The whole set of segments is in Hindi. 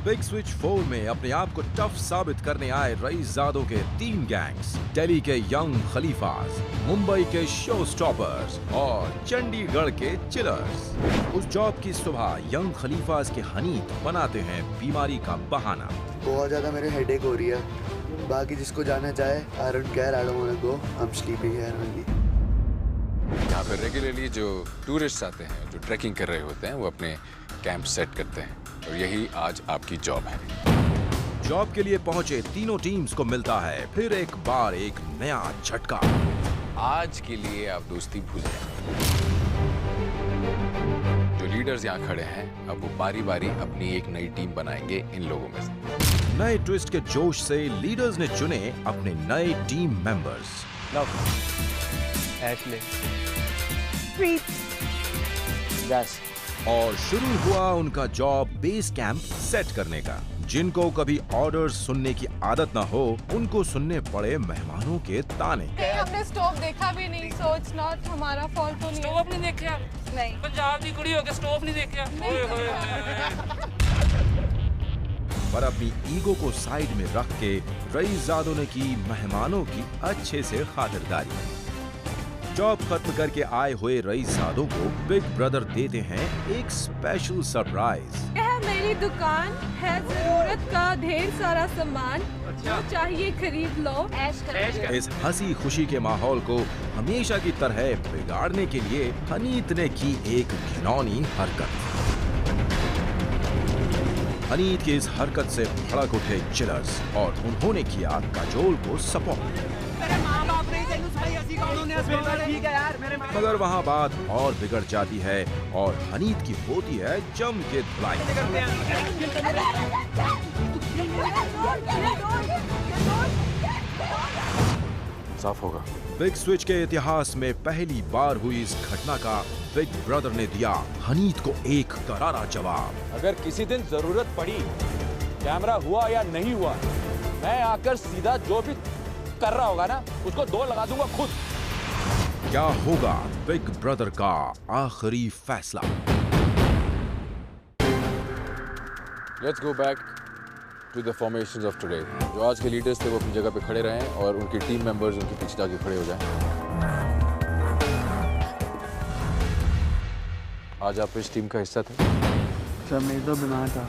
बिग स्विच 4 में अपने आप को टफ साबित करने आए रईसजादों के 3 गैंग्स, दिल्ली के यंग खलीफाज, मुंबई के शो स्टॉपर्स और चंडीगढ़ के चिलर्स। उस जॉब की सुबह यंग खलीफाज के हनीफ बनाते हैं बीमारी का बहाना। बहुत ज्यादा मेरे हेडेक हो रही है, बाकी जिसको जाना चाहे I don't care, I don't want to go, I am sleeping here only. यहाँ पे रेगुलरली जो टूरिस्ट आते हैं, जो ट्रैकिंग कर रहे होते हैं, वो अपने कैंप सेट करते हैं और यही आज आपकी जॉब है। जॉब के लिए पहुंचे तीनों टीम्स को मिलता है फिर एक बार एक नया झटका। आज के लिए आप दोस्ती भूल जाएं। जो लीडर्स यहाँ खड़े हैं, अब वो बारी बारी अपनी एक नई टीम बनाएंगे इन लोगों में से। नए ट्विस्ट के जोश से लीडर्स ने चुने अपने नए टीम मेंबर्स। एशले, यस, और शुरू हुआ उनका जॉब बेस कैंप सेट करने का। जिनको कभी ऑर्डर्स सुनने की आदत ना हो, उनको सुनने पड़े मेहमानों के ताने। हमने स्टोव देखा भी नहीं, so it's not हमारा फॉल्ट तो नहीं। स्टोव नहीं देखा? नहीं। पंजाब की कुड़ी होके स्टोव नहीं देखा? पर अपनी ईगो को साइड में रख के रईसजादों ने की मेहमानों की अच्छे से खातिरदारी। जॉब खत्म करके आए हुए रईसजादों को बिग ब्रदर देते हैं एक स्पेशल सरप्राइज। यह मेरी दुकान है, जरूरत का ढेर सारा सामान, जो चाहिए खरीद लो। ऐश करो। इस हंसी खुशी के माहौल को हमेशा की तरह बिगाड़ने के लिए हनीत ने की एक घिनौनी हरकत। हनीत की इस हरकत से भड़क उठे चिलर्स और उन्होंने किया काजोल को सपोर्ट। मगर वहाँ बात और बिगड़ जाती है और हनीत की होती है जम के धुलाई। साफ होगा। बिग स्विच के इतिहास में पहली बार हुई इस घटना का बिग ब्रदर ने दिया हनीत को एक करारा जवाब। अगर किसी दिन जरूरत पड़ी, कैमरा हुआ या नहीं हुआ, मैं आकर सीधा जो भी कर रहा होगा ना, उसको 2 लगा दूंगा खुद। क्या होगा बिग ब्रदर का आखिरी फैसला? Let's go back to the formations of today. जो आज के लीडर्स थे वो अपनी जगह पे खड़े रहें और उनकी टीम मेंबर्स उनके पीछे जाके खड़े हो जाएं। आज आप इस टीम का हिस्सा थे? सर मैं तो बीमार था।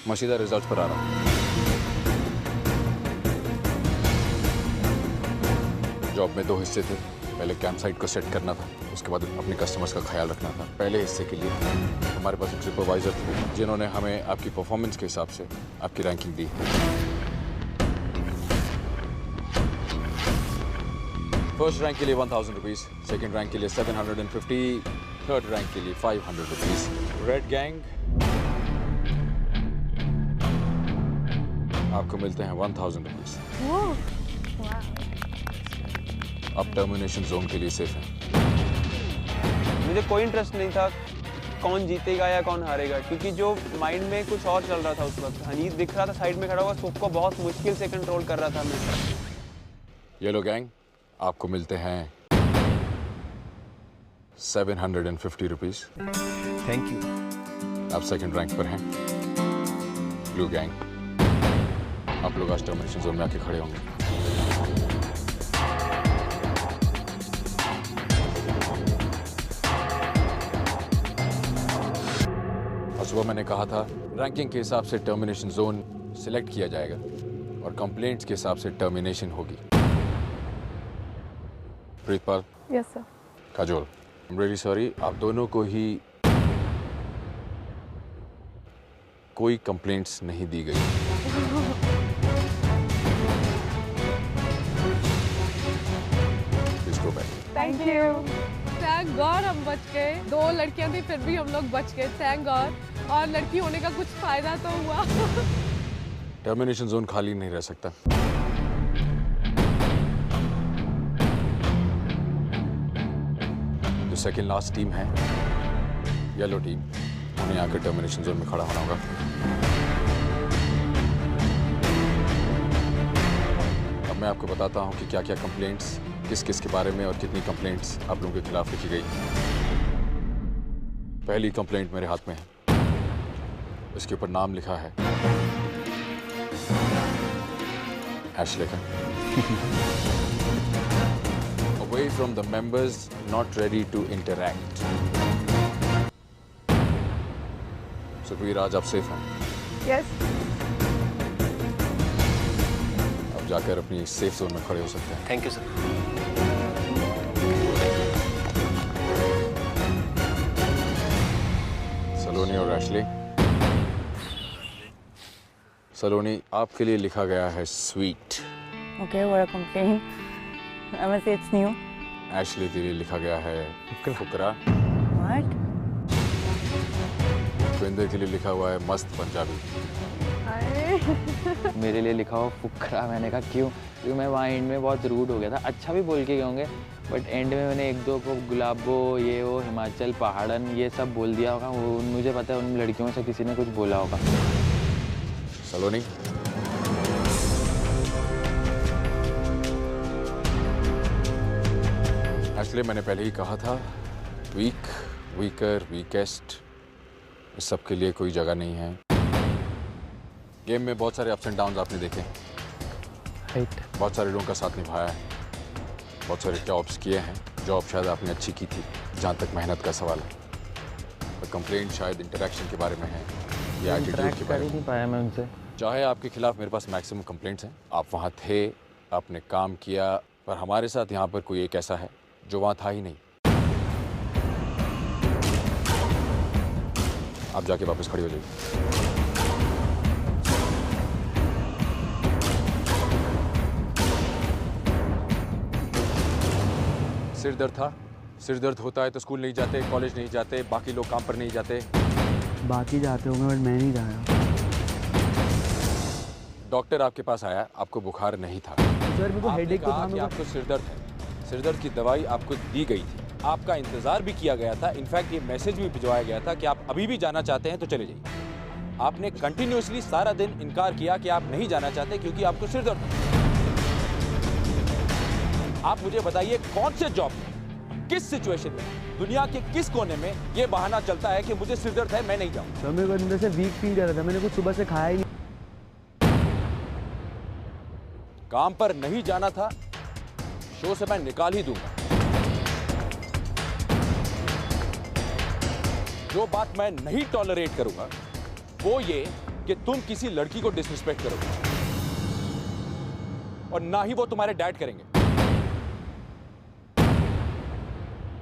मशीदा रिजल्ट पर आ रहा हूँ। जॉब में 2 हिस्से थे। पहले कैंप साइट को सेट करना था, उसके बाद अपने कस्टमर्स का ख्याल रखना था। पहले हिस्से के लिए हमारे पास एक सुपरवाइजर थे, जिन्होंने हमें आपकी परफॉर्मेंस के हिसाब से आपकी रैंकिंग दी। फर्स्ट रैंक के लिए 1000 रुपीज, सेकेंड रैंक के लिए 750, थर्ड रैंक के लिए 500 रुपीज। रेड गैंग आपको मिलते हैं 1000 रुपीज। अब टर्मिनेशन जोन के लिए सेफ है। मुझे कोई इंटरेस्ट नहीं था कौन जीतेगा या कौन हारेगा, क्योंकि जो माइंड में कुछ और चल रहा था उस वक्त। हनीत दिख रहा था साइड में खड़ा हुआ, सबको बहुत मुश्किल से कंट्रोल कर रहा था मैं। येलो गैंग आपको मिलते हैं 750 रुपीज। Thank you. आप सेकंड रैंक पर हैं। ब्लू गैंग आप लोग आज टर्मिनेशन जोन में आके खड़े होंगे। और सुबह मैंने कहा था रैंकिंग के हिसाब से टर्मिनेशन जोन सिलेक्ट किया जाएगा और कंप्लेंट्स के हिसाब से टर्मिनेशन होगी। Pritpal, yes sir. Kajol, I am really sorry, आप दोनों को ही कोई कंप्लेंट्स नहीं दी गई। Please go back. Thank you. Thank God हम बच गए। 2 लड़कियां थी फिर भी हम लोग बच गए, थैंक गॉड। और लड़की होने का कुछ फायदा तो हुआ। टर्मिनेशन जोन खाली नहीं रह सकता। जो सेकेंड लास्ट टीम है, येलो टीम, उन्हें आकर टर्मिनेशन जोन में खड़ा होना होगा। अब मैं आपको बताता हूँ कि क्या क्या कंप्लेंट्स किस किस के बारे में और कितनी कंप्लेंट्स आप लोगों के खिलाफ लिखी गई। पहली कंप्लेंट मेरे हाथ में है, इसके ऊपर नाम लिखा है एशले का। Away from the members, not ready to interact. Sukhvir, आज आप सेफ हैं। यस अब जाकर अपनी सेफ जोन में खड़े हो सकते हैं। Thank you sir. सलोनी और एशले, सलोनी आपके लिए लिखा गया है sweet. Okay, what a complaint. I must say it's new. Ashley के लिए लिखा गया है फुकरा। What? विंदर के लिए लिखा हुआ है मस्त पंजाबी। मेरे लिए लिखा हुआ फुकरा। मैंने कहा क्यों? क्योंकि मैं वहाँ एंड में बहुत रूड हो गया था। अच्छा भी बोल के गए होंगे, बट एंड में मैंने एक दो को गुलाबो, ये वो, हिमाचल, पहाड़न, ये सब बोल दिया होगा। वो मुझे पता है उन लड़कियों में से किसी ने कुछ बोला होगा। सलोनी, एशले, मैंने पहले ही कहा था, वीक, वीकर, वीकेस्ट, इस सब के लिए कोई जगह नहीं है। गेम में बहुत सारे अप्स एंड डाउन्स आपने देखे, बहुत सारे लोगों का साथ निभाया है, बहुत सारे जॉब्स किए हैं। जॉब शायद आपने अच्छी की थी जहाँ तक मेहनत का सवाल है, पर कंप्लेंट शायद इंटरेक्शन के बारे में है या एटीट्यूड के बारे में। नहीं पाया मैं उनसे। चाहे आपके खिलाफ मेरे पास मैक्सिमम कंप्लेंट्स हैं, आप वहाँ थे, आपने काम किया, पर हमारे साथ यहाँ पर कोई एक ऐसा है जो वहाँ था ही नहीं। आप जाके वापस खड़ी हो जाइए। सिर दर्द था, सिर दर्द होता है तो स्कूल नहीं जाते, कॉलेज नहीं जाते, बाकी लोग काम पर नहीं जाते। बाकी जाते होंगे बट मैं नहीं जा रहा। डॉक्टर आपके पास आया, आपको बुखार नहीं था। सर मेरे को आपने हेडेक कहा कि आपको सिर दर्द है, सिर दर्द की दवाई आपको दी गई थी, आपका इंतजार भी किया गया था। इनफैक्ट ये मैसेज भी भिजवाया गया था कि आप अभी भी जाना चाहते हैं तो चले जाइए। आपने कंटिन्यूअसली सारा दिन इनकार किया कि आप नहीं जाना चाहते क्योंकि आपको सिर दर्द है। आप मुझे बताइए, कौन से जॉब में, किस सिचुएशन में, दुनिया के किस कोने में ये बहाना चलता है कि मुझे सिर दर्द है, मैं नहीं जाऊँ। सर मेरे को अंदर से वीक फील कर रहा था, मैंने कुछ सुबह से खाया ही नहीं। काम पर नहीं जाना था, शो से मैं निकाल ही दूंगा। जो बात मैं नहीं टॉलरेट करूंगा वो ये कि तुम किसी लड़की को डिसरिस्पेक्ट करोगे, और ना ही वो तुम्हारे डैड करेंगे।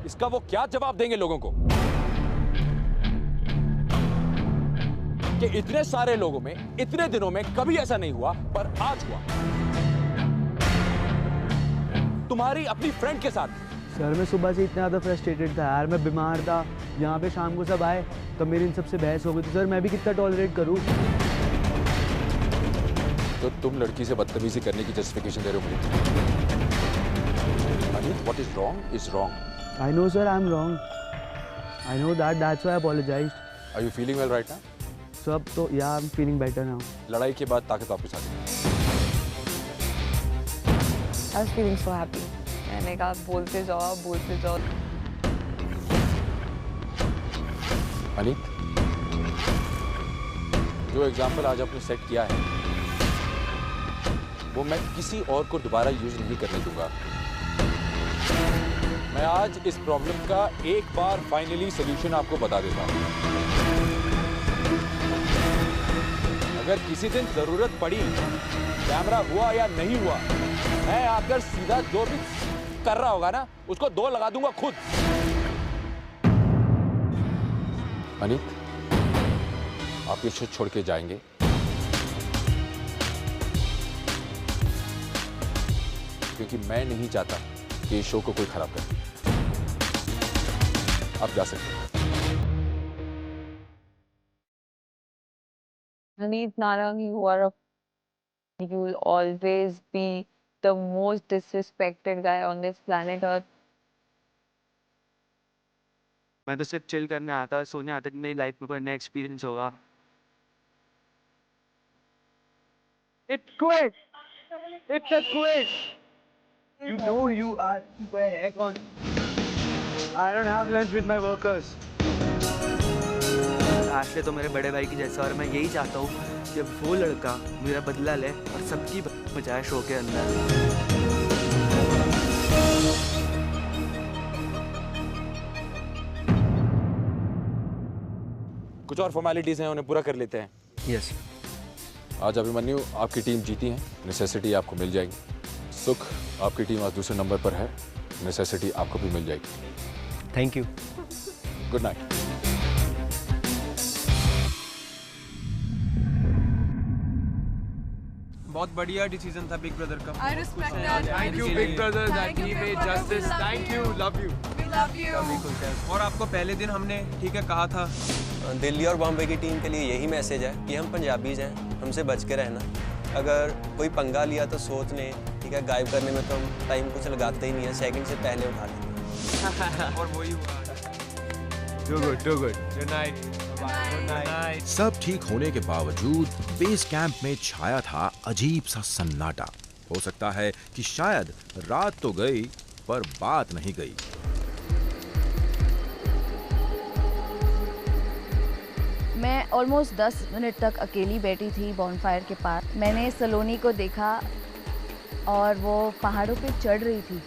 इसका वो क्या जवाब देंगे लोगों को कि इतने सारे लोगों में, इतने दिनों में कभी ऐसा नहीं हुआ, पर आज हुआ तुम्हारी अपनी फ्रेंड के साथ। सर मैं सुबह से इतना ज़्यादा फ्रस्ट्रेटेड था यार, मैं बीमार था, यहाँ पे शाम को सब आए तो मेरी इन सबसे बहस हो गई। तो सर मैं भी कितना टॉलरेट करूँ। तो तुम लड़की से बदतमीजी करने की जस्टिफिकेशन दे रहे हो मुझे। Anit, what is wrong is wrong. I know sir, I'm wrong. I know that. That's why I apologized. Are you feeling well right now? सब तो yeah, I'm feeling better now. लड़ाई के बाद ताकत वापस आ गई। I was feeling so happy. मैंने कहा बोलते जाओ, बोलते जाओ। अनित, जो एग्जाम्पल आज आपने सेट किया है वो मैं किसी और को दोबारा यूज नहीं करने दूंगा। मैं आज इस प्रॉब्लम का एक बार फाइनली सॉल्यूशन आपको बता देता हूं। अगर किसी दिन जरूरत पड़ी, कैमरा हुआ या नहीं हुआ, मैं आकर सीधा जो भी कर रहा होगा ना उसको 2 लगा दूंगा खुद। अनित, आप ये शो छोड़ के जाएंगे? क्योंकि मैं नहीं चाहता कि इस शो को कोई खराब करे। आप जा सकते हैं। Aneet Narang, you will always be the most disrespected guy on this planet Earth. मैं तो सिर्फ चिल करने आता, सोने आता कि मेरी लाइफ में कोई नया एक्सपीरियंस होगा। It quit. It's a quit. You know you are my heck on. I don't have lunch with my workers. Ashley तो मेरे बड़े भाई की जैसा और मैं यही चाहता हूँ कि वो लड़का मेरा बदला ले और सबकी बजाय शो के अंदर। कुछ और फॉर्मेलिटीज हैं, उन्हें पूरा कर लेते हैं। यस। आज अभिमन्यु आपकी टीम जीती है, नेसेसिटी आपको मिल जाएगी। सुख आपकी टीम आज दूसरे नंबर पर है, नेसेसिटी आपको भी मिल जाएगी। Thank you. Good night. बहुत बढ़िया डिसीजन था बिग ब्रदर का। I respect that. Thank you, Big Brother, that he made justice. Thank you, love you. We love you. और आपको पहले दिन हमने ठीक है कहा था। दिल्ली और बॉम्बे की टीम के लिए यही मैसेज है कि हम पंजाबीज हैं, हमसे बच के रहना। अगर कोई पंगा लिया तो सोच लें, ठीक है, गायब करने में तो हम टाइम कुछ लगाते ही नहीं है, सेकंड से पहले उठा लेते हैं। और वही हुआ। Too good, too good. Good night. Good night. सब ठीक होने के बावजूद बेस कैंप में छाया था अजीब सा सन्नाटा। हो सकता है कि शायद रात तो गई पर बात नहीं गई। मैं ऑलमोस्ट 10 मिनट तक अकेली बैठी थी बॉनफायर के पास। मैंने सलोनी को देखा और वो पहाड़ों पे चढ़ रही थी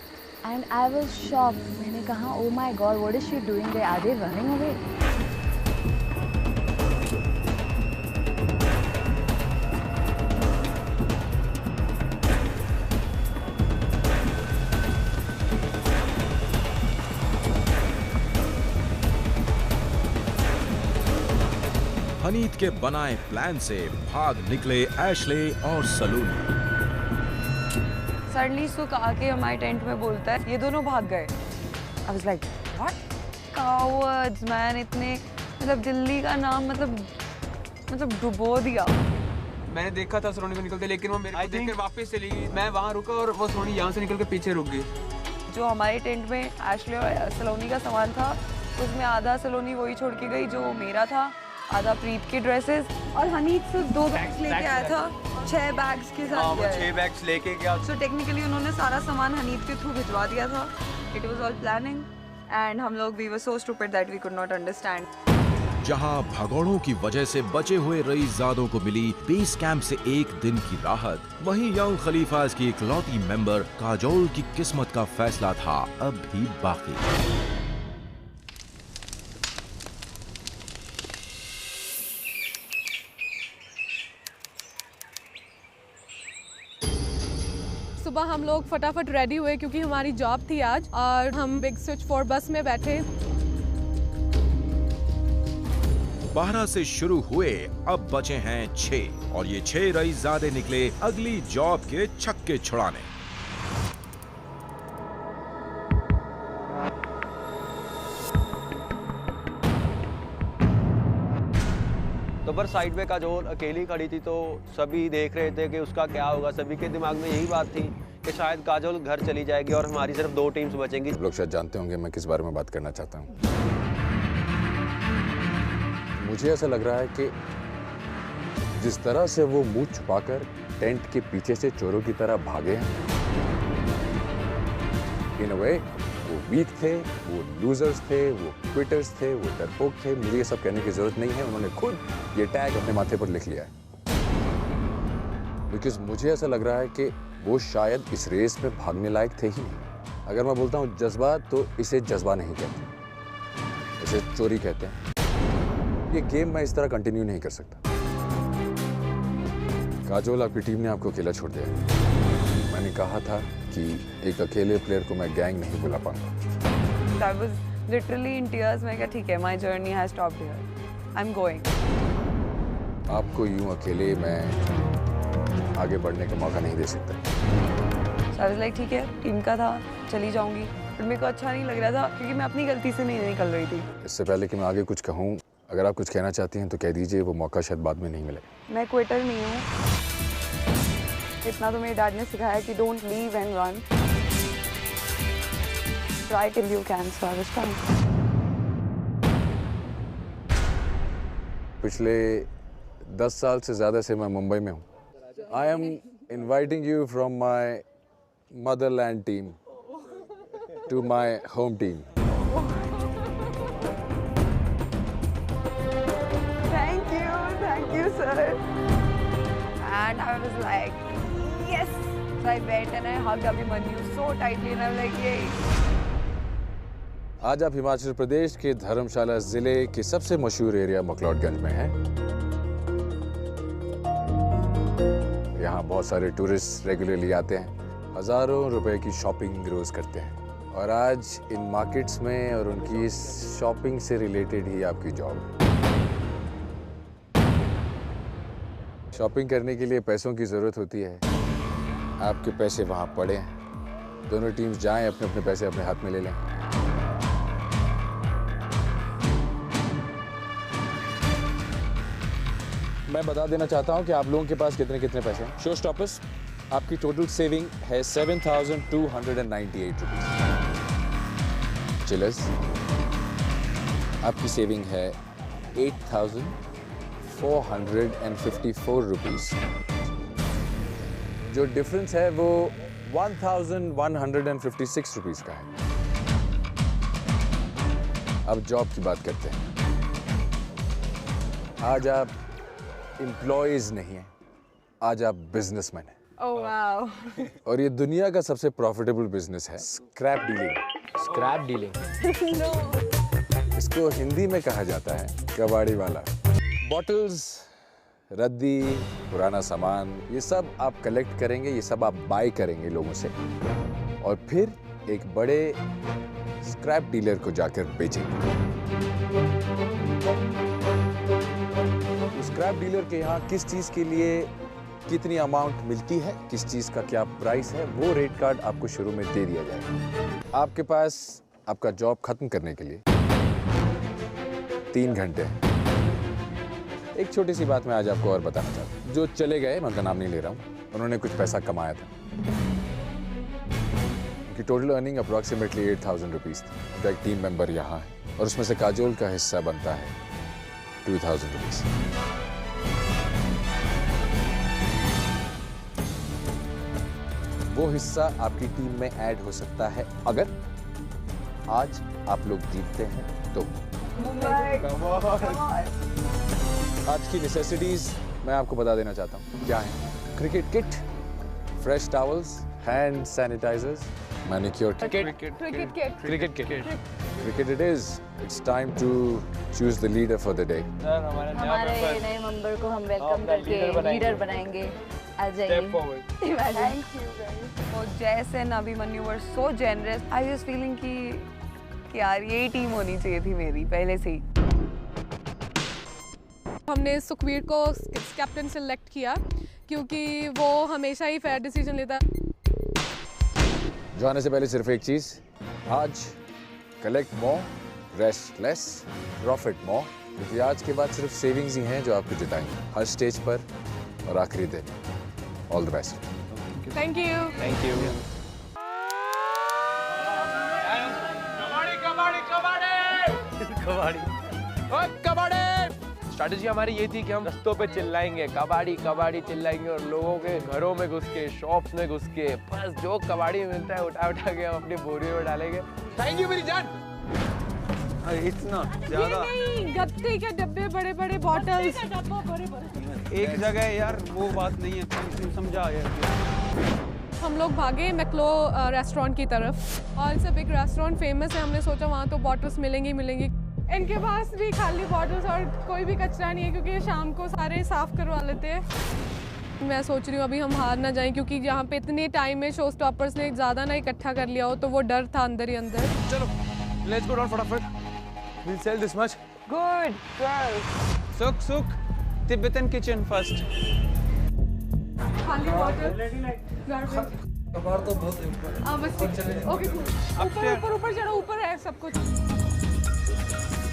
एंड आई वाज शॉक्ड। मैंने कहा oh my God what is she doing there, are they running away? Haneet के बनाए प्लान से भाग निकले एशले और सलोनी। सडनली सुख आके हमारे टेंट में बोलता है ये दोनों भाग गए। I was like what? Cowards man, इतने मतलब दिल्ली का नाम मतलब डुबो दिया। मैंने देखा था सलोनी को निकलते, लेकिन वो मेरे को देखकर वापस चली गई। मैं वहाँ रुका और वो सलोनी यहाँ से निकल के पीछे रुक गई। जो हमारे टेंट में एशले और सलोनी का सामान था उसमें आधा सलोनी वही छोड़ के गई जो मेरा था, आधा प्रीत की ड्रेसेस, और हनीत सिर्फ 2 बैग्स लेके आया था 6 बैग्स के साथ। 6 बैग्स लेके गया। सो टेक्निकली उन्होंने सारा सामान हनीत के थ्रू भिजवा दिया था। It was all planning and हम लोग we were so stupid that we could not understand. जहां भगौड़ों की वजह से बचे हुए रईसजादों को मिली बेस कैंप से एक दिन की राहत, वहीं यंग खलीफाज की इकलौती मेंबर काजोल की किस्मत का फैसला था अब भी बाकी। सुबह हम लोग फटाफट रेडी हुए क्योंकि हमारी जॉब थी आज, और हम बिग स्विच 4 बस में बैठे। 12 से शुरू हुए, अब बचे हैं 6 और ये 6 रईसजादे निकले अगली जॉब के छक्के छुड़ाने। तो पर साइड पे काजोल अकेली खड़ी थी तो सभी देख रहे थे कि उसका क्या होगा। सभी के दिमाग में यही बात थी कि शायद काजोल घर चली जाएगी और हमारी सिर्फ 2 टीम्स बचेंगी। आप लोग शायद जानते होंगे मैं किस बारे में बात करना चाहता हूँ। मुझे ऐसा लग रहा है कि जिस तरह से वो मुंह छुपाकर टेंट के पीछे से चोरों की तरह भागे हैं, इन अ वे वो वीक थे, वो लूजर्स थे, वो क्विटर्स थे, वो डरपोक थे। मुझे ये सब कहने की जरूरत नहीं है, उन्होंने खुद ये टैग अपने माथे पर लिख लिया है। बिकॉज मुझे ऐसा लग रहा है कि वो शायद इस रेस में भागने लायक थे ही नहीं। अगर मैं बोलता हूँ जज्बा, तो इसे जज्बा नहीं कहते, इसे चोरी कहते हैं। ये गेम मैं इस तरह कंटिन्यू नहीं कर सकता। काजोल, आपकी टीम ने आपको अकेला छोड़ दिया। मैंने कहा था कि एक अकेले प्लेयर को मैं गैंग नहीं बुला पाऊंगा। I was literally in tears. मैं कहा ठीक है, my journey has stopped here. I'm going. आपको यूं अकेले मैं आगे बढ़ने का मौका नहीं दे सकता। So I was like ठीक है, टीम का था, चली जाऊंगी। पर मेरे को अच्छा नहीं लग रहा था क्योंकि मैं अपनी गलती से नहीं निकल रही थी। इससे पहले कि मैं आगे कुछ कहूँ, अगर आप कुछ कहना चाहती हैं तो कह दीजिए, वो मौका शायद बाद में नहीं मिलेगा। मैं क्विटर नहीं हूँ। इतना तो मेरे डैड ने सिखाया कि don't leave and run, try till you can. So I was trying. पिछले 10 साल से ज़्यादा से मैं मुंबई में हूँ। I am inviting you from my motherland team to my home team. Thank you, sir. And I was like, yes. So I went and I hugged Abhimanyu so tightly, and I was like, yay. आज आप हिमाचल प्रदेश के धर्मशाला जिले के सबसे मशहूर एरिया मकलौडगंज में हैं। यहाँ बहुत सारे टूरिस्ट रेगुलरली आते हैं, हजारों रुपए की शॉपिंग रोज करते हैं, और आज इन मार्केट्स में और उनकी इस शॉपिंग से रिलेटेड ही आपकी जॉब है। शॉपिंग करने के लिए पैसों की जरूरत होती है, आपके पैसे वहाँ पड़े हैं, दोनों टीम्स जाएं, अपने अपने पैसे अपने हाथ में ले लें। मैं बता देना चाहता हूँ कि आप लोगों के पास कितने कितने पैसे हैं। शो स्टॉपर्स, आपकी टोटल सेविंग है 7,298 रुपीज। चिलर्स, आपकी सेविंग है 8,454 रुपीज। जो डिफरेंस है वो 1,156 रुपीज का है। अब जॉब की बात करते हैं। आज आप एम्प्लॉयज नहीं हैं, आज आप बिजनेसमैन हैं। Oh wow. और ये दुनिया का सबसे प्रॉफिटेबल बिजनेस है, स्क्रैप डीलिंग। स्क्रैप डीलिंग इसको हिंदी में कहा जाता है कबाड़ी वाला। बॉटल्स, रद्दी, पुराना सामान, ये सब आप कलेक्ट करेंगे, ये सब आप बाय करेंगे लोगों से, और फिर एक बड़े स्क्रैप डीलर को जाकर बेचेंगे। स्क्रैप डीलर के यहाँ किस चीज के लिए कितनी अमाउंट मिलती है, किस चीज का क्या प्राइस है, वो रेट कार्ड आपको शुरू में दे दिया जाएगा। आपके पास आपका जॉब खत्म करने के लिए 3 घंटे हैं। एक छोटी सी बात मैं आज आपको और बताना चाहता हूँ। जो चले गए, मैं उनका नाम नहीं ले रहा हूँ, उन्होंने कुछ पैसा कमाया था, उनकी टोटल अर्निंग अप्रॉक्सीमेटली 8,000 रुपीज थी। उनका एक टीम मेंबर यहाँ है, और उसमें से काजोल का हिस्सा बनता है 2,000 रुपीज। वो हिस्सा आपकी टीम में ऐड हो सकता है अगर आज आप लोग जीतते हैं तो। आज की नेसेसिटीज मैं आपको बता देना चाहता हूँ क्या है। Cricket kit, fresh towels, hand sanitizers, manicure kit. Cricket it is. It's time to choose the leader for the day. हमारे नए मेंबर को हम वेलकम करके लीडर बनाएंगे। आ जाइए। Thank you guys. So जैसे अभिमन्यु वर so generous. I was feeling कि यार यही टीम होनी चाहिए थी मेरी पहले से ही। हमने सुखवीर को कैप्टन सेलेक्ट किया क्योंकि वो हमेशा ही फेयर डिसीजन लेता है। जाने से पहले सिर्फ एक चीज, आज collect more, rest less, profit more, क्योंकि आज के बाद सिर्फ सेविंग्स ही हैं जो आपको जिताएंगे हर स्टेज पर और आखिरी दिन। All the best. Thank you. Thank you. कबाड़ी। स्ट्रैटेजी हमारी ये थी कि हम रस्तों पे चिल्लाएंगे कबाड़ी कबाड़ी चिल्लाएंगे, और लोगों के घरों में घुस के, शॉप्स में घुस के, बस जो कबाड़ी मिलता है उठा उठा के हम अपनी बोरियों में डालेंगे। थैंक यू मेरी जान। इतना ज्यादा नहीं, गत्ते के डब्बे, बड़े बड़े बॉटल्स। एक जगह यार वो बात नहीं है, समझा यार। हम लोग भागे मैक्लो रेस्टोरेंट की तरफ, और it's a big restaurant, famous है। हमने सोचा वहाँ तो बॉटल्स मिलेंगी मिलेंगी। इनके पास भी खाली बॉटल्स और कोई भी कचरा नहीं है, क्योंकि शाम को सारे साफ करवा लेते हैं। मैं सोच रही हूँ अभी हम हार ना जाएं, क्योंकि यहाँ पे इतने टाइम में शो स्टॉपर्स ने ज़्यादा ना इकट्ठा कर लिया हो, तो वो डर था अंदर ही अंदर। चलो लेट्स गो डाउन फटाफट, we'll sell this much. Good girl. Sukh Tibetan kitchen first. खाली बॉटल कबाड़ तो बहुत है ऊपर। ओके, ऊपर चढ़ो, ऊपर है सब कुछ।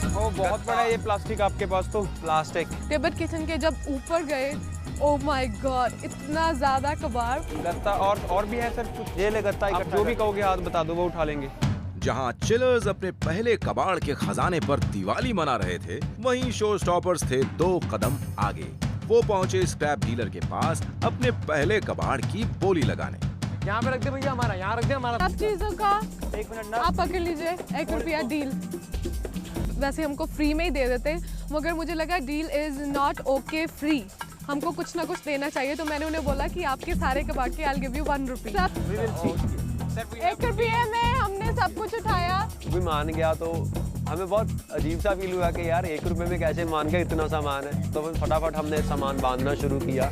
ओ बहुत बड़ा है ये प्लास्टिक आपके पास तो। प्लास्टिक तिब्बत किचन के जब ऊपर गए, ओ माय गॉड, इतना ज्यादा कबाड़। गत्ता और भी है सर कुछ। ये ले गत्ता इकट्ठा, जो भी कहोगे हाथ बता दो, वो उठा लेंगे। जहां चिलर्स अपने पहले कबाड़ के खजाने पर दिवाली मना रहे थे, वहीं शो स्टॉपर्स थे 2 कदम आगे। वो पहुंचे स्क्रैप डीलर के पास अपने पहले कबाड़ की बोली लगाने। यहाँ पे रख दे भैया, हमारा यहाँ रख दे हमारा। सब चीज़ों का 1 मिनट ना, आप पकड़ लीजिए, 1 रुपया डील। वैसे हमको फ्री में ही दे देते, मगर मुझे लगा deal is not okay free, हमको कुछ ना कुछ देना चाहिए, तो मैंने उन्हें बोला कि आपके सारे कबाड़ के आई गिव यू 1 रुपी। 1 रुपये में हमने सब कुछ उठाया। भी मान गया तो हमें बहुत अजीब सा फील हुआ कि यार 1 रुपये में कैसे मान गया, इतना सामान है। तो फिर फटाफट हमने सामान बांधना शुरू किया।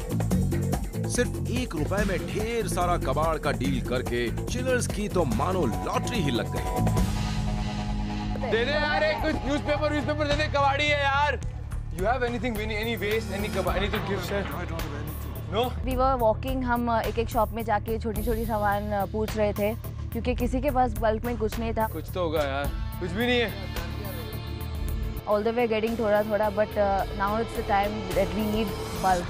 सिर्फ 1 रुपए में ढेर सारा कबाड़ का डील करके चिलर्स की तो मानो लॉटरी ही लग गई। दे दे यार, एक कुछ न्यूज़पेपर दे दे, कबाड़ी है यार। You have anything, any waste, anything to give, sir? No? We were walking, हम एक शॉप में जाके छोटी छोटी सामान पूछ रहे थे, क्योंकि किसी के पास बल्क में कुछ नहीं था। कुछ तो होगा यार, कुछ भी नहीं है। All the way getting थोड़ा, but now it's the time that we need bulk.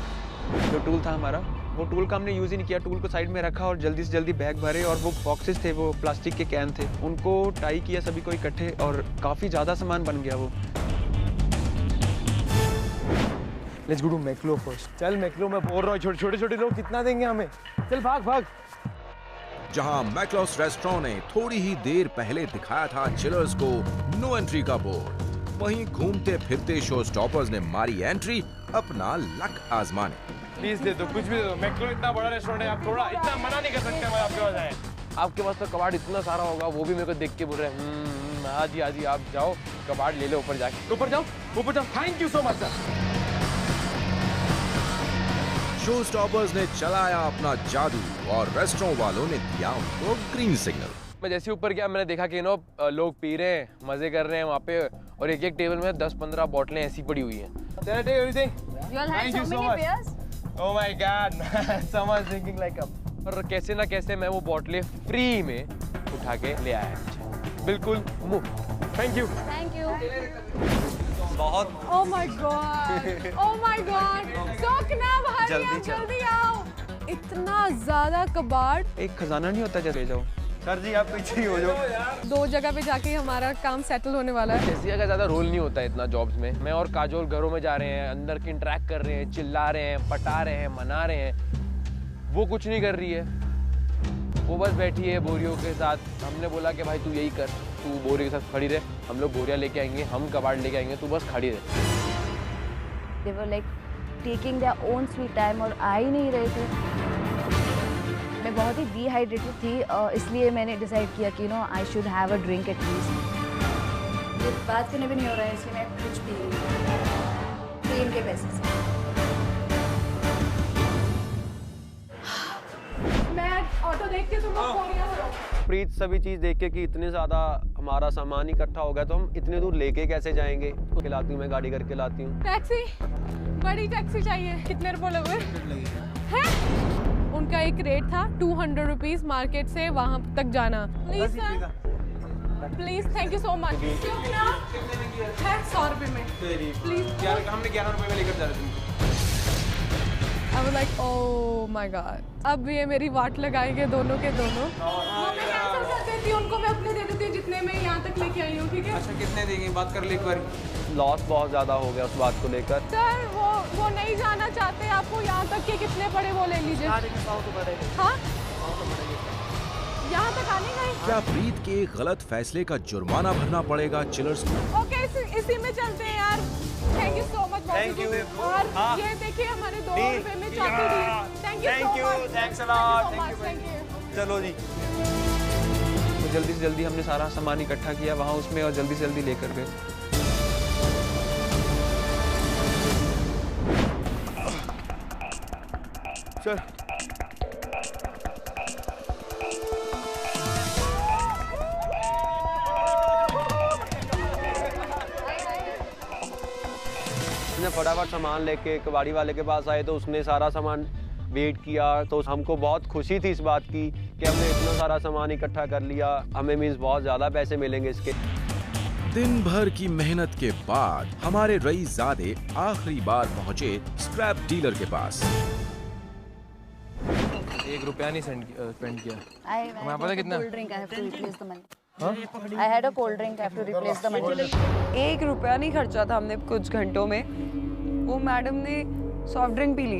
जो टूल था हमारा, वो टूल का हमने यूज़ ही नहीं किया। टूल को साइड में रखा और जल्दी से जल्दी बैग भरे, और वो बॉक्सेस थे, वो प्लास्टिक के कैन थे, उनको टाई किया सभी को इकट्ठे, और काफ़ी ज़्यादा सामान बन गया वो। Let's go to मैक्लो first. चल मैक्लो, मैं बोल रहा हूँ, छोटे लोग कितना देंगे हमें? चल भाग। जहां मैक्लोस रेस्टोरेंट ने थोड़ी ही देर पहले दिखाया था चिलर्स को नो एंट्री का बोर्ड, वहीं घूमते फिरते शो स्टॉपर्स ने मारी एंट्री अपना लक आजमाने। प्लीज दे दो, कुछ भी दे दो। मैक्लो इतना बड़ा रेस्टोरेंट है, आप थोड़ा इतना मना नहीं कर सकते। मैं आपके पास आए, आपके पास तो कबाड़ इतना सारा होगा, वो भी मेरे को देख के बोल रहे हैं हाँ जी आप जाओ कबाड़ ले लो, ऊपर जाके। ऊपर जाओ। Thank you so much sir. Show stoppers ने चलाया अपना जादू और रेस्टोरेंट वालों ने दिया उनको ग्रीन सिग्नल। मैं जैसे ऊपर गया, मैंने देखा कि लोग पी रहे हैं, मजे कर रहे हैं वहाँ पे, और एक टेबल में 10-15 बोतलें ऐसी पड़ी हुई हैं। Oh my God, someone thinking like a... और कैसे ना कैसे मैं वो बोतलें फ्री में उठा के ले आया, बिल्कुल मुफ्त। Thank you. बहुत Oh my God, सोकना जल्दी आओ। इतना ज्यादा कबाड़, एक खजाना नहीं होता, चले जाओ। सर जी आप पीछे ही हो जाओ। 2 जगह पे जाके हमारा काम सेटल होने वाला है। कैसिया का ज्यादा रोल नहीं होता इतना जॉब्स में। मैं और काजोल घरों में जा रहे हैं, अंदर की इंटरेक्ट कर रहे हैं, चिल्ला रहे हैं, पटा रहे हैं, मना रहे हैं, वो कुछ नहीं कर रही है, वो बस बैठी है बोरियों के साथ। हमने बोला कि भाई तू यही कर, तू बोरियों के साथ खड़ी रहे, हम लोग बोरियां लेके आएंगे, हम कबाड़ लेके आएंगे, तू बस खड़ी रहे। They were like taking their own sweet time और आ ही नहीं रहे थे। मैं बहुत ही डिहाइड्रेटेड थी, इसलिए मैंने डिसाइड किया कि I should have a drink at least. बात करने भी नहीं हो रहा है, इसलिए मैं कुछ पी रही हूँ ट्रेन के पैसे से। मैं ऑटो देख के तुम लोग बोरियां हो। प्रीत सभी चीज़ देख के कि इतने ज़्यादा हमारा सामान इकट्ठा हो गया, तो हम इतने दूर लेके कैसे जाएंगे? खिलाती हूँ, मैं गाड़ी करके लाती हूँ। टैक्सी, बड़ी टैक्सी चाहिए। कितने रुपए लगे हैं? उनका एक रेट था 200 रुपीज मार्केट से वहाँ तक जाना। Please sir, please, thank you so much. है 100 रुपए में प्लीज। हमने 11 रुपए में लेकर जा रहे थे। I was like, oh my God, अब ये मेरी वाट लगाएंगे दोनों के दोनों। मैं कैंसिल कर देती हूँ, उनको मैं अपने दे देती हूँ जितने में यहाँ तक लेके आई हूँ, ठीक है? अच्छा कितने देंगे, बात कर ले एक बार। लॉस बहुत ज़्यादा हो गया उस बात को लेकर। सर वो नहीं जाना चाहते, आपको यहाँ तक के कितने पड़े वो ले लीजिए। हाँ, यहाँ तक आने का ही। क्या प्रीत के गलत फैसले का जुर्माना भरना पड़ेगा चिलर्स को? ओके, इसी में चलते हैं यार। Thank you so much. Thank you. और ये देखिए हमारे 2 रुपए में चौथी deal. Thank you, thanks a lot. चलो जी, तो जल्दी से जल्दी हमने सारा सामान इकट्ठा किया वहाँ उसमें, और जल्दी से जल्दी लेकर गए। सर फटाफट सामान लेके कबाड़ी वाले के पास आए, तो उसने सारा सामान वेट किया, तो हमको बहुत खुशी थी इस बात की कि हमने इतना सारा सामान इकट्ठा कर लिया, हमें मीन्स बहुत ज़्यादा पैसे मिलेंगे इसके। दिन भर की मेहनत के बाद हमारे रईसजादे आखिरी बार पहुंचे स्क्रैप डीलर के पास। 1 रुपया नहीं स्पेंड किया। हमें पता कितना? I had a cold drink, I have to replace the money. 1 रुपया नहीं खर्चा था हमने कुछ घंटों में। वो मैडम ने सॉफ्ट ड्रिंक पी ली।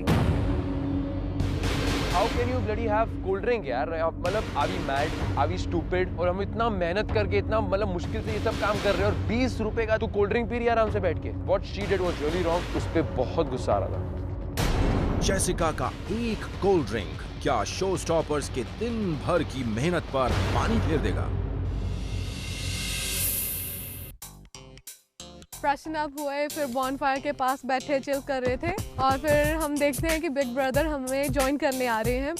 How can you bloody have cold drink यार? मतलब are we mad, are we stupid? और हम इतना मेहनत करके इतना मतलब मुश्किल से ये सब काम कर रहे हैं और 20 रुपए का तू कोल्ड ड्रिंक पी रही है आराम से बैठ के। What she did was really wrong. उस पे बहुत गुस्सा आ रहा था। जेसिका का एक कोल्ड ड्रिंक क्या शो स्टॉपर्स के दिन भर की मेहनत पर पानी फेर देगा? फ्रेशन अप हुए, फिर बॉनफायर के पास बैठे चिल कर रहे थे और फिर हम देखते हैं कि बिग ब्रदर हमें ज्वाइन करने आ रहे हैं।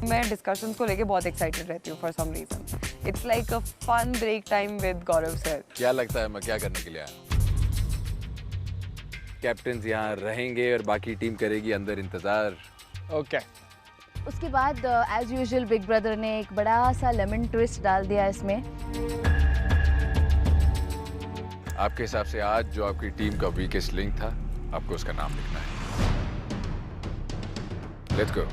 मैं डिस्कशंस को लेके बहुत एक्साइटेड रहती हूँ for some reason. It's like a fun break time with Gaurav sir. क्या लगता है मैं क्या करने के लिए आया? कैप्टन यहाँ रहेंगे और बाकी टीम करेगी अंदर इंतजार। ओके। उसके बाद एज यूजुअल बिग ब्रदर ने एक बड़ा सा लेमन ट्विस्ट डाल दिया इसमें। आपके हिसाब से आज जो आपकी टीम का वीकेस्ट लिंक था, आपको उसका नाम लिखना है। Let's go.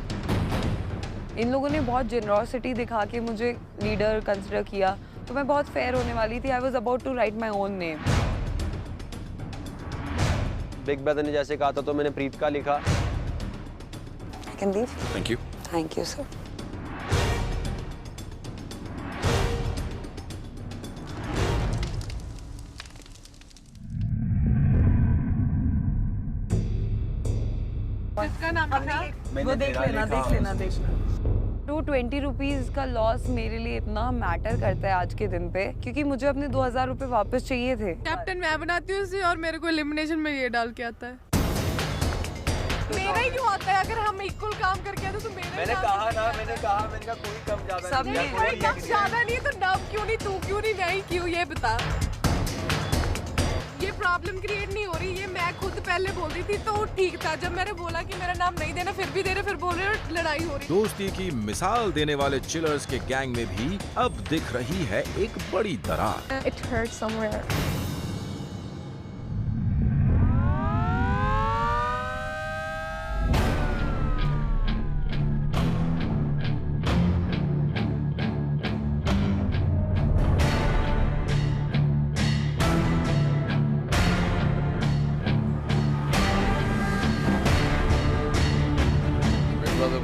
इन लोगों ने बहुत जेनरोसिटी दिखा के मुझे लीडर कंसिडर किया, तो मैं बहुत फेयर होने वाली थी। I was about to write my own name. Big brother ने जैसे कहा था तो मैंने प्रीत का लिखा। I can leave? Thank you. Thank you sir. किसका नाम था? वो देख लेना। 20 रुपीज़ का लॉस मेरे लिए इतना मैटर करता है आज के दिन पे, क्योंकि मुझे अपने 2000 रुपए वापस चाहिए थे। कैप्टन मैं बनाती हूँ इसे और मेरे को एलिमिनेशन में ये डाल के आता है। मेरा ही क्यों आता है? अगर हम इक्वल काम करके आते तो मेरा मैंने कहा ना, मैंने कहा कोई कम ज्यादा सब नहीं। कोई कम ज्यादा नहीं तो नाम क्यों नहीं, तू क्यों नहीं, मैं ही क्यों, ये बता। ये प्रॉब्लम क्रिएट नहीं हो रही, ये मैं खुद पहले बोल रही थी तो ठीक था। जब मैंने बोला कि मेरा नाम नहीं देना फिर भी दे रहे, फिर बोल रहे और लड़ाई हो रही। दोस्ती की मिसाल देने वाले चिलर्स के गैंग में भी अब दिख रही है एक बड़ी दरार। It hurts somewhere.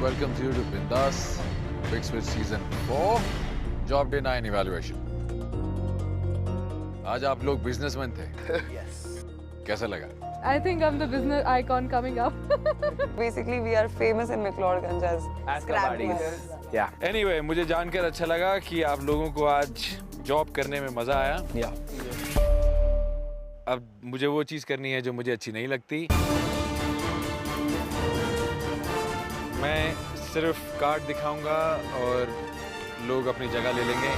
Welcomes you to Bindas Big Switch Season 4 Job Day 9 Evaluation. आज आप लोग बिजनेसमैन थे। Yes. कैसा लगा? I think I'm the business icon coming up. Basically, we are famous in McLeodganj as kabadis. Yeah. Anyway, मुझे जानकर अच्छा लगा कि आप लोगों को आज जॉब करने में मजा आया। Yeah. अब मुझे वो चीज़ करनी है जो मुझे अच्छी नहीं लगती। मैं सिर्फ कार्ड दिखाऊंगा और लोग अपनी जगह ले लेंगे।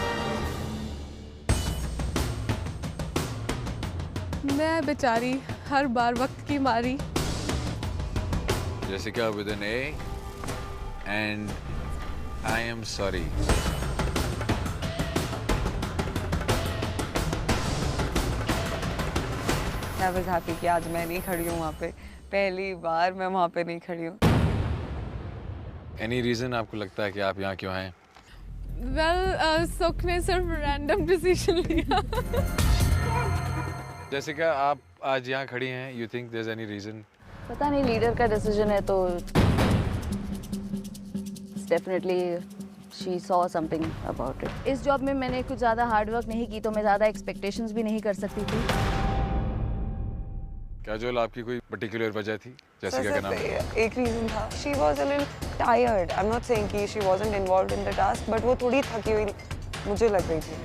मैं बेचारी हर बार वक्त की मारी। Jessica with an A and I am sorry. I was happy कि आज मैं नहीं खड़ी हूँ वहाँ पे। पहली बार मैं वहाँ पे नहीं खड़ी हूँ। Any reason आपको लगता है कि आप यहाँ क्यों आए? Well, सुख ने सिर्फ रैंडम डिसीजन लिया। Jessica, आप आज यहाँ खड़ी हैं। You think there's any reason? पता नहीं, लीडर का डिसीजन है तो definitely she saw something about it. इस जॉब में मैंने कुछ ज़्यादा हार्ड वर्क नहीं की तो मैं ज़्यादा एक्सपेक्टेशंस भी नहीं कर सकती थी। क्या जोल आपकी कोई पर्टिकुलर वजह थी? जेसिका का नाम एक रीजन था। She was a little tired. I am not saying कि she wasn't involved in the task, but वो थोड़ी थकी हुई मुझे लग रही थी।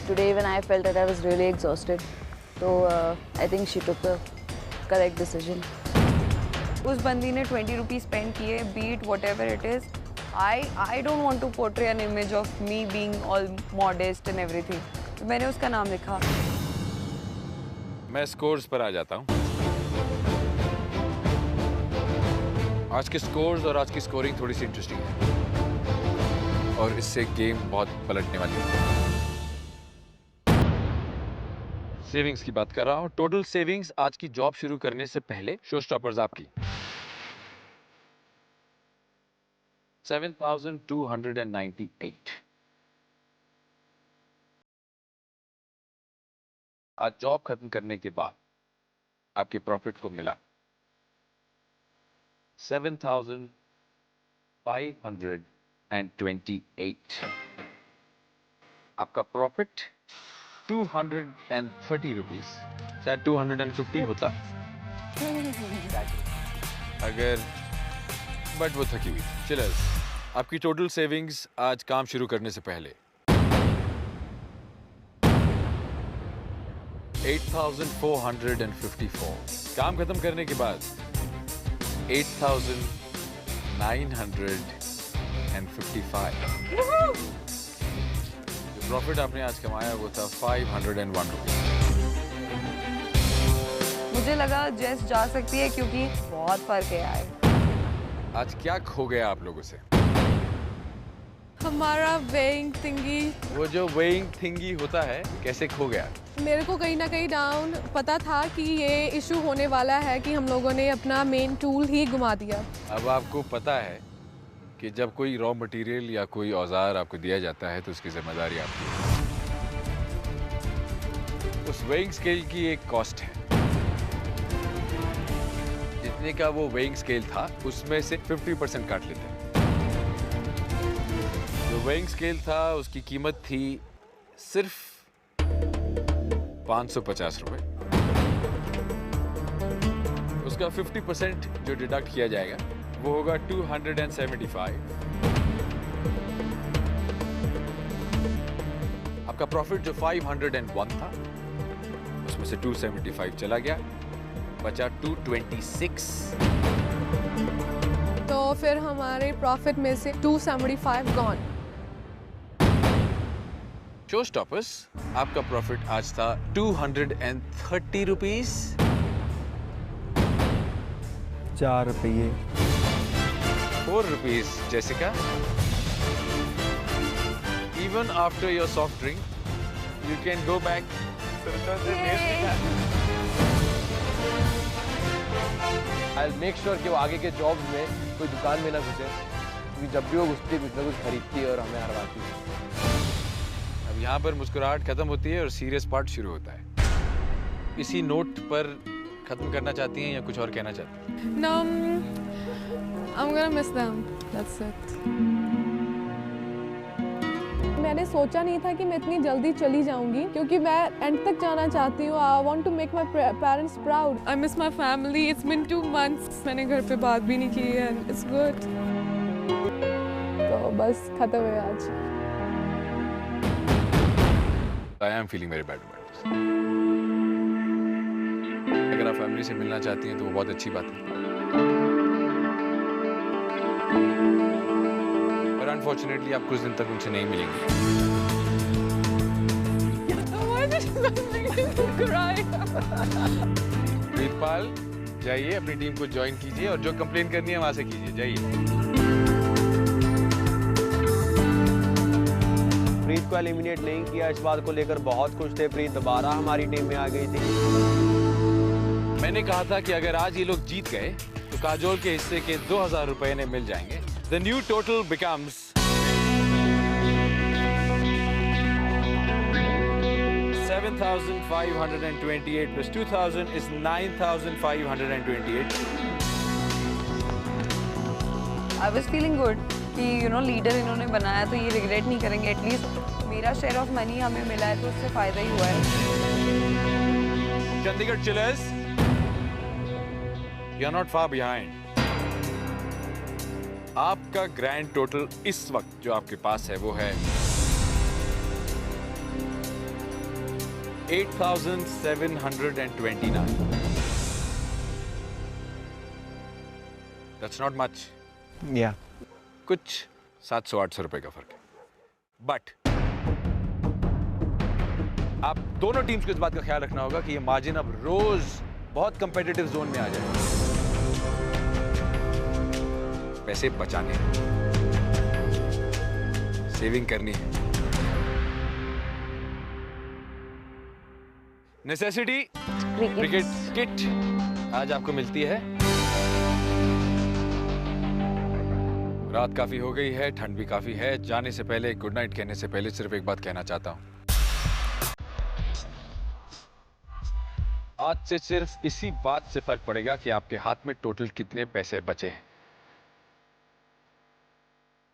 Today when I felt that I was really exhausted, so I think she took the correct decision. उस बंदी ने 20 रुपीज स्पेंड किए, be it whatever it is. I don't want to portray an image of me being all modest and everything. तो मैंने उसका नाम लिखा। मैं स्कोर्स पर आ जाता हूँ। आज के स्कोर्स और आज की स्कोरिंग थोड़ी सी इंटरेस्टिंग है और इससे गेम बहुत पलटने वाली है। सेविंग्स की बात कर रहा हूँ। टोटल सेविंग्स आज की जॉब शुरू करने से पहले शो स्टॉपर्स आपकी 7,298. आज जॉब खत्म करने के बाद आपके प्रॉफिट को मिला 7,528. आपका प्रॉफिट 230 रुपीज, शायद 250 होता अगर, बट वो थकी हुई। चिलर्स, आपकी टोटल सेविंग्स आज काम शुरू करने से पहले 8,454, काम खत्म करने के बाद 8,955। जो प्रॉफिट आपने आज कमाया वो था 501 रुपीज। मुझे लगा जेस जा सकती है क्योंकि बहुत फर्क है यार। आज क्या खो गया आप लोगों से? हमारा वेइंग थिंगी। वो जो वेइंग थिंगी होता है कैसे खो गया? मेरे को कहीं ना कहीं डाउन पता था कि ये इशू होने वाला है कि हम लोगों ने अपना मेन टूल ही घुमा दिया। अब आपको पता है कि जब कोई रॉ मटेरियल या कोई औजार आपको दिया जाता है तो उसकी जिम्मेदारी आपकी है। उस वेइंग स्केल की एक कॉस्ट है। जितने का वो वेइंग स्केल था उसमें से 50% काट लेते हैं। जो वेइंग स्केल था उसकी कीमत थी सिर्फ 550 रुपए। उसका 50% जो डिडक्ट किया जाएगा वो होगा 275। आपका प्रॉफिट जो 501 था उसमें से 275 चला गया, बचा 226। तो फिर हमारे प्रॉफिट में से 275 गॉन। शो स्टॉपर्स, आपका प्रॉफिट आज था 230 रुपीज। 4 रुपये। 4 rupees, Jessica. Even after your soft drink, you can go back. I'll make sure कि वो आगे के जॉब्स में कोई दुकान में ना घुसे, क्योंकि जब भी वो घुसती है कुछ ना कुछ खरीदती है और हमें हरवाती है। अब यहाँ पर मुस्कुराहट खत्म होती है और सीरियस पार्ट शुरू होता है। इसी नोट पर खत्म करना चाहती हैं या कुछ और कहना चाहती हैं? No, I'm gonna miss them. That's it. मैंने सोचा नहीं था कि मैं इतनी जल्दी चली जाऊंगी, क्योंकि मैं एंड तक जाना चाहती हूँ। I want to make my parents proud. I miss my family. It's been 2 months. मैंने घर पे बात भी नहीं की है. It's good. तो बस खत्म है आज। I am feeling very bad about this. अगर आप फैमिली से मिलना चाहती हैं तो वो बहुत अच्छी बात है, पर अनफॉर्चुनेटली आप कुछ दिन तक उनसे नहीं मिलेंगे। प्रीतपाल, जाइए अपनी टीम को ज्वाइन कीजिए और जो कंप्लेन करनी है वहां से कीजिए। जाइए। प्रीत को एलिमिनेट नहीं किया, इस बात को लेकर बहुत खुश थे। प्रीत दोबारा हमारी टीम में आ गई थी। मैंने कहा था कि अगर आज ये लोग जीत गए तो काजोल के हिस्से के 2000 रुपए इन्हें मिल जाएंगे। The new total becomes 7,528 plus 2,000 is 9,528. I was feeling good कि लीडर इन्होंने बनाया तो ये रिग्रेट नहीं करेंगे। एटलीस्ट मेरा शेयर ऑफ मनी हमें मिला है तो उससे फायदा ही हुआ है। Chandigarh chillers, you are not far behind. आपका ग्रैंड टोटल इस वक्त जो आपके पास है वो है 8,729. That's not much. Yeah. कुछ 700-800 रुपए का फर्क है। बट आप दोनों टीम्स को इस बात का ख्याल रखना होगा कि ये मार्जिन अब रोज बहुत कंपेटिटिव जोन में आ जाए। पैसे बचाने हैं, सेविंग करनी है। नेसेसिटी क्रिकेट किट आज आपको मिलती है। रात काफी हो गई है, ठंड भी काफी है। जाने से पहले, गुड नाइट कहने से पहले सिर्फ एक बात कहना चाहता हूँ। आज से सिर्फ इसी बात से फर्क पड़ेगा कि आपके हाथ में टोटल कितने पैसे बचे हैं।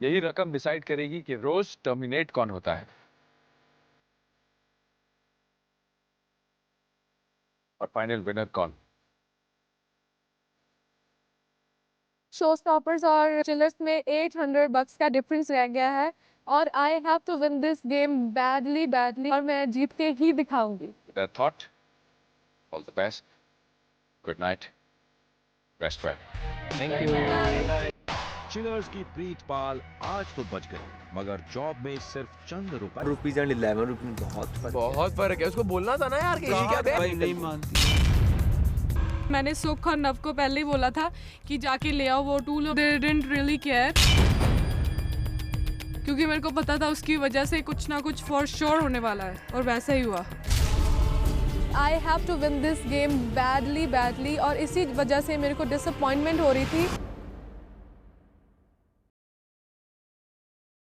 यही रकम डिसाइड करेगी कि रोज टर्मिनेट कौन होता है और फाइनल विनर कौन। शो स्टॉपर्स और चिलर्स में $800 का डिफरेंस रह गया है और I have to win this game badly और मैं जीत के ही दिखाऊंगी। That thought, all the best. Good night. Rest well. Thank you. Chillers की प्रीत पाल आज तो बच गई, मगर जॉब में सिर्फ चंद रुपए। ₹11 बहुत फर्क है। उसको बोलना था ना यार कि ये क्या भाई नहीं मानती। मैंने सुख और नव को पहले ही बोला था कि जाके ले आओ वो tool. They didn't really care, क्योंकि मेरे को पता था उसकी वजह से कुछ ना कुछ फॉर श्योर होने वाला है और वैसा ही हुआ। I have to win this game badly और इसी वजह से मेरे को डिसअपॉइंटमेंट हो रही थी।